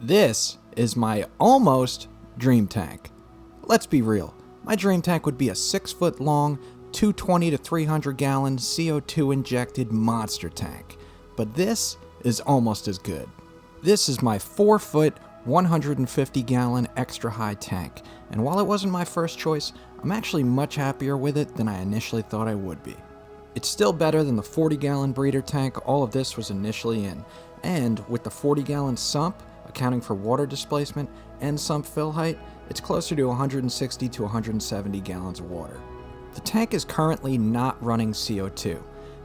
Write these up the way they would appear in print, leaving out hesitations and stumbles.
This is my almost dream tank. Let's be real, my dream tank would be a 6-foot long, 220 to 300 gallon CO2 injected monster tank. But this is almost as good. This is my 4-foot, 150 gallon extra high tank, and while it wasn't my first choice, I'm actually much happier with it than I initially thought I would be. It's still better than the 40 gallon breeder tank all of this was initially in, and with the 40 gallon sump, accounting for water displacement and sump fill height, it's closer to 160 to 170 gallons of water. The tank is currently not running CO2,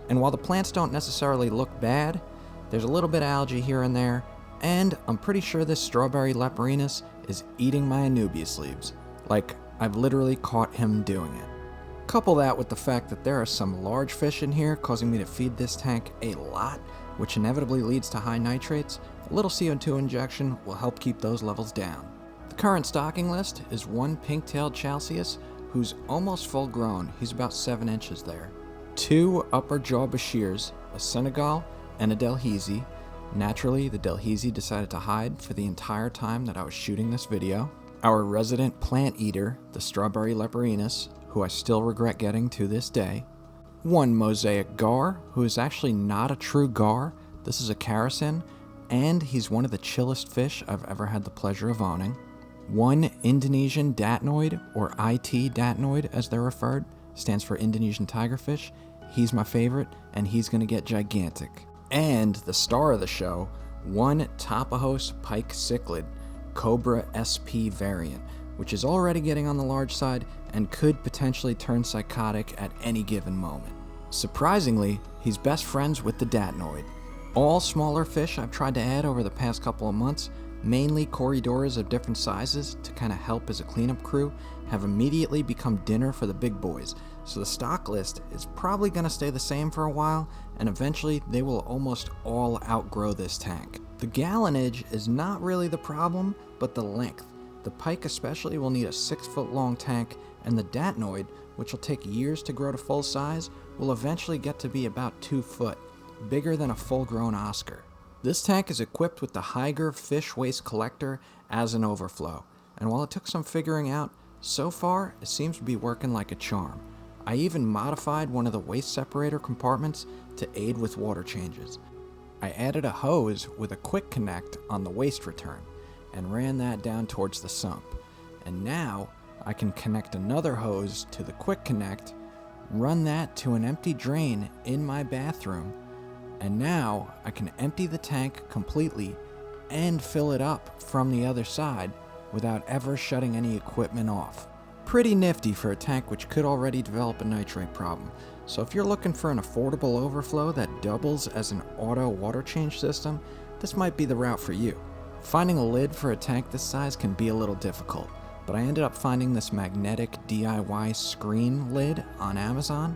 and while the plants don't necessarily look bad, there's a little bit of algae here and there, and I'm pretty sure this strawberry leporinus is eating my Anubias leaves. Like, I've literally caught him doing it. Couple that with the fact that there are some large fish in here causing me to feed this tank a lot, which inevitably leads to high nitrates. A little CO2 injection will help keep those levels down. The current stocking list is one pink-tailed Chalceus, who's almost full grown, he's about 7 inches there. 2 upper jaw Bichirs, a Senegal and a Delhaize. Naturally, the Delhaize decided to hide for the entire time that I was shooting this video. Our resident plant eater, the strawberry leporinus, who I still regret getting to this day. 1 mosaic gar, who is actually not a true gar, this is a Karasin, and he's one of the chillest fish I've ever had the pleasure of owning. 1 Indonesian datnoid, or IT datnoid as they're referred, stands for Indonesian tigerfish. He's my favorite, and he's gonna get gigantic. And the star of the show, 1 Tapajos Pike Cichlid, Cobra SP variant, which is already getting on the large side and could potentially turn psychotic at any given moment. Surprisingly, he's best friends with the datnoid. All smaller fish I've tried to add over the past couple of months, mainly Corydoras of different sizes to kind of help as a cleanup crew, have immediately become dinner for the big boys, so the stock list is probably going to stay the same for a while, and eventually they will almost all outgrow this tank. The gallonage is not really the problem, but the length. The pike especially will need a 6-foot long tank, and the datnoid, which will take years to grow to full size, will eventually get to be about 2 foot, bigger than a full-grown Oscar. This tank is equipped with the Hygger fish waste collector as an overflow, and while it took some figuring out, so far it seems to be working like a charm. I even modified one of the waste separator compartments to aid with water changes. I added a hose with a quick connect on the waste return, and ran that down towards the sump. And now I can connect another hose to the quick connect, run that to an empty drain in my bathroom, and now I can empty the tank completely and fill it up from the other side without ever shutting any equipment off. Pretty nifty for a tank which could already develop a nitrate problem. So if you're looking for an affordable overflow that doubles as an auto water change system, this might be the route for you. Finding a lid for a tank this size can be a little difficult, but I ended up finding this magnetic DIY screen lid on Amazon,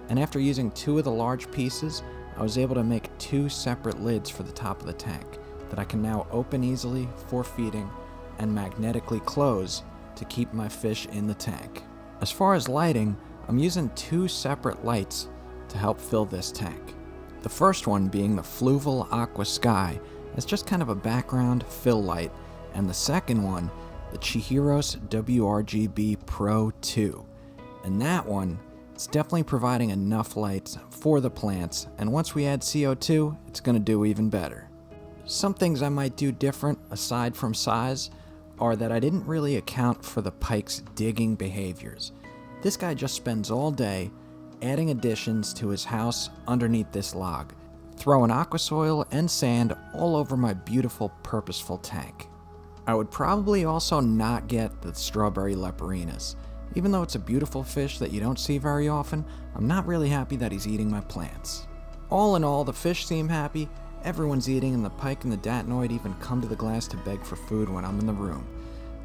and after using 2 of the large pieces, I was able to make 2 separate lids for the top of the tank that I can now open easily for feeding and magnetically close to keep my fish in the tank. As far as lighting, I'm using 2 separate lights to help fill this tank. The first one being the Fluval Aqua Sky as just kind of a background fill light, and the second one, the Chihiros WRGB Pro 2. And that one, it's definitely providing enough lights for the plants, and once we add CO2, it's going to do even better. Some things I might do different aside from size are that I didn't really account for the pike's digging behaviors. This guy just spends all day adding additions to his house underneath this log, throwing aqua soil and sand all over my beautiful purposeful tank. I would probably also not get the strawberry leporinus. Even though it's a beautiful fish that you don't see very often, I'm not really happy that he's eating my plants. All in all, the fish seem happy, everyone's eating, and the pike and the datnoid even come to the glass to beg for food when I'm in the room.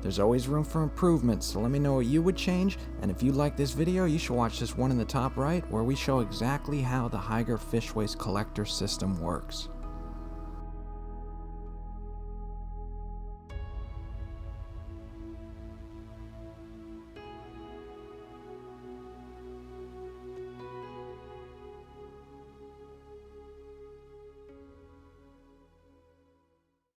There's always room for improvement, so let me know what you would change, and if you like this video, you should watch this one in the top right, where we show exactly how the Hygger fish waste collector system works.